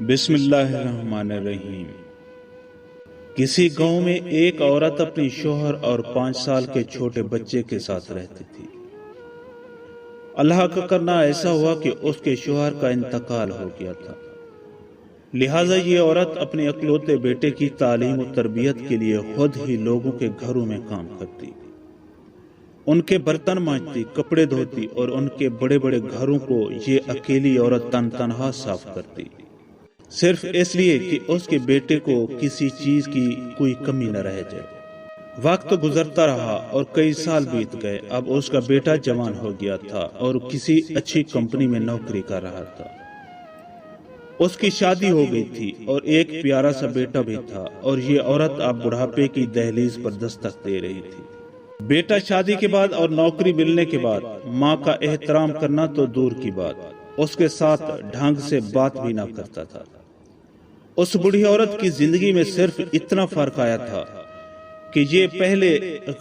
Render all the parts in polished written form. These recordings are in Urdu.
بسم اللہ الرحمن الرحیم۔ کسی گاؤں میں ایک عورت اپنی شوہر اور 5 سال کے چھوٹے بچے کے ساتھ رہتی تھی۔ اللہ کا کرنا ایسا ہوا کہ اس کے شوہر کا انتقال ہو گیا تھا، لہٰذا یہ عورت اپنے اکلوتے بیٹے کی تعلیم و تربیت کے لیے خود ہی لوگوں کے گھروں میں کام کرتی، ان کے برتن مانجتی، کپڑے دھوتی اور ان کے بڑے بڑے گھروں کو یہ اکیلی عورت تنہا صاف کرتی، صرف اس لیے کہ اس کے بیٹے کو کسی چیز کی کوئی کمی نہ رہ جائے۔ وقت گزرتا رہا اور کئی سال بیت گئے۔ اب اس کا بیٹا جوان ہو گیا تھا اور کسی اچھی کمپنی میں نوکری کر رہا تھا۔ اس کی شادی ہو گئی تھی اور ایک پیارا سا بیٹا بھی تھا، اور یہ عورت اب بڑھاپے کی دہلیز پر دستک دے رہی تھی۔ بیٹا شادی کے بعد اور نوکری ملنے کے بعد ماں کا احترام کرنا تو دور کی بات، اس کے ساتھ ڈھنگ سے بات بھی نہ کرتا تھا۔ اس بڑھی عورت کی زندگی میں صرف اتنا فرق آیا تھا کہ یہ پہلے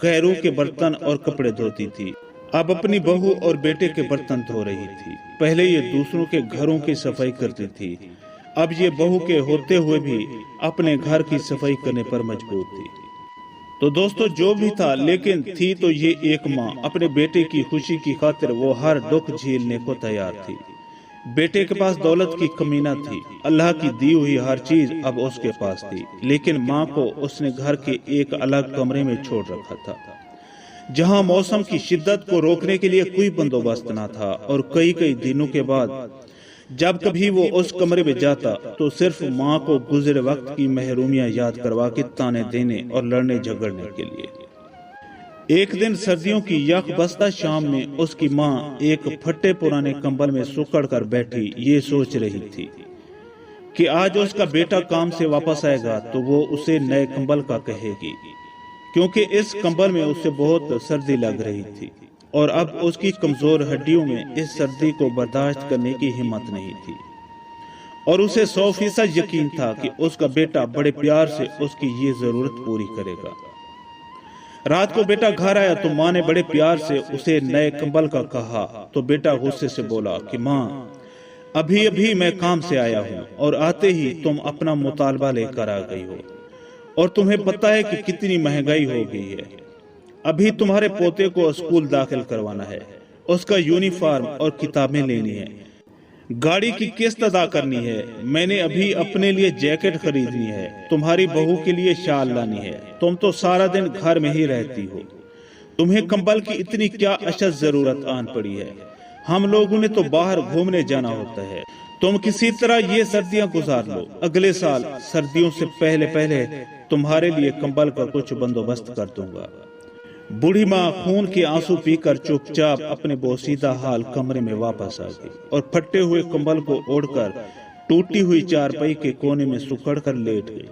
غیروں کے برتن اور کپڑے دھوتی تھی، اب اپنی بہو اور بیٹے کے برتن دھو رہی تھی۔ پہلے یہ دوسروں کے گھروں کی صفائی کرتی تھی، اب یہ بہو کے ہوتے ہوئے بھی اپنے گھر کی صفائی کرنے پر مجبور تھی۔ تو دوستو، جو بھی تھا، لیکن تھی تو یہ ایک ماں۔ اپنے بیٹے کی خوشی کی خاطر وہ ہر دکھ جھیلنے کو تیار تھی۔ بیٹے کے پاس دولت کی کمی نہ تھی، اللہ کی دی ہوئی ہر چیز اب اس کے پاس تھی، لیکن ماں کو اس نے گھر کے ایک الگ کمرے میں چھوڑ رکھا تھا، جہاں موسم کی شدت کو روکنے کے لیے کوئی بندوبست نہ تھا۔ اور کئی دنوں کے بعد جب کبھی وہ اس کمرے میں جاتا تو صرف ماں کو گزرے وقت کی محرومیاں یاد کروا کے تانے دینے اور لڑنے جھگڑنے کے لیے۔ ایک دن سردیوں کی یک بستہ شام میں اس کی ماں ایک پھٹے پرانے کمبل میں سکڑ کر بیٹھی یہ سوچ رہی تھی کہ آج اس کا بیٹا کام سے واپس آئے گا تو وہ اسے نئے کمبل کا کہے گی، کیونکہ اس کمبل میں اسے بہت سردی لگ رہی تھی، اور اب اس کی کمزور ہڈیوں میں اس سردی کو برداشت کرنے کی ہمت نہیں تھی، اور اسے 100% یقین تھا کہ اس کا بیٹا بڑے پیار سے اس کی یہ ضرورت پوری کرے گا۔ رات کو بیٹا گھر آیا تو ماں نے بڑے پیار سے اسے نئے کمبل کا کہا تو بیٹا غصے سے بولا کہ ماں، ابھی میں کام سے آیا ہوں اور آتے ہی تم اپنا مطالبہ لے کر آ گئی ہو، اور تمہیں پتہ ہے کہ کتنی مہنگائی ہو گئی ہے۔ ابھی تمہارے پوتے کو اسکول داخل کروانا ہے، اس کا یونیفارم اور کتابیں لینی ہے، گاڑی کی قسط ادا کرنی ہے، میں نے ابھی اپنے لیے جیکٹ خریدنی ہے، تمہاری بہو کے لیے شال لانی ہے، تم تو سارا دن گھر میں ہی رہتی ہو، تمہیں کمبل کی اتنی کیا اشد ضرورت آن پڑی ہے، ہم لوگوں نے تو باہر گھومنے جانا ہوتا ہے، تم کسی طرح یہ سردیاں گزار لو، اگلے سال سردیوں سے پہلے تمہارے لیے کمبل کا کچھ بندوبست کر دوں گا۔ بوڑھی ماں خون کے آنسو پی کر چپ چاپ اپنے بوسیدہ حال کمرے میں واپس آ گئی اور پھٹے ہوئے کمبل کو اوڑھ کر ٹوٹی ہوئی چارپائی کے کونے میں سکڑ کر لیٹ گئی۔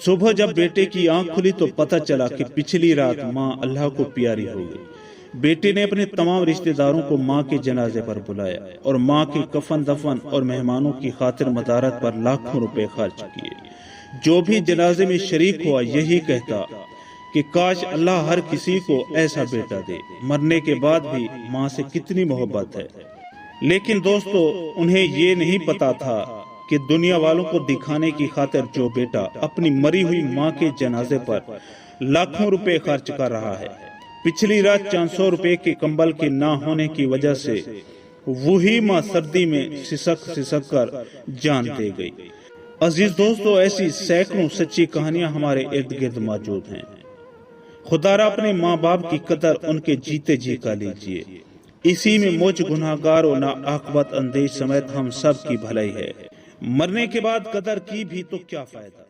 صبح جب بیٹے کی آنکھ کھلی تو پتہ چلا کہ پچھلی رات ماں اللہ کو پیاری ہو گئی۔ بیٹے نے اپنے تمام رشتہ داروں کو ماں کے جنازے پر بلایا اور ماں کے کفن دفن اور مہمانوں کی خاطر مدارت پر لاکھوں روپے خرچ کیے۔ جو بھی جنازے میں شریک ہوا یہی کہتا کہ کاش اللہ ہر کسی کو ایسا بیٹا دے۔ مرنے کے بعد بھی ماں سے کتنی محبت ہے، لیکن دوستو، انہیں یہ نہیں پتا تھا کہ دنیا والوں کو دکھانے کی خاطر جو بیٹا اپنی مری ہوئی ماں کے جنازے پر لاکھوں روپے خرچ کر رہا ہے، پچھلی رات 400 روپے کے کمبل کے نہ ہونے کی وجہ سے وہی ماں سردی میں سسک کر جان دے گئی۔ عزیز دوستو، ایسی سینکڑوں سچی کہانیاں ہمارے ارد گرد موجود ہیں۔ خدا را اپنے ماں باپ کی قدر ان کے جیتے جی کا لیجئے، اسی میں مجھ گناہگار و ناعاقبت اندیش سمیت ہم سب کی بھلائی ہے، مرنے کے بعد قدر کی بھی تو کیا فائدہ۔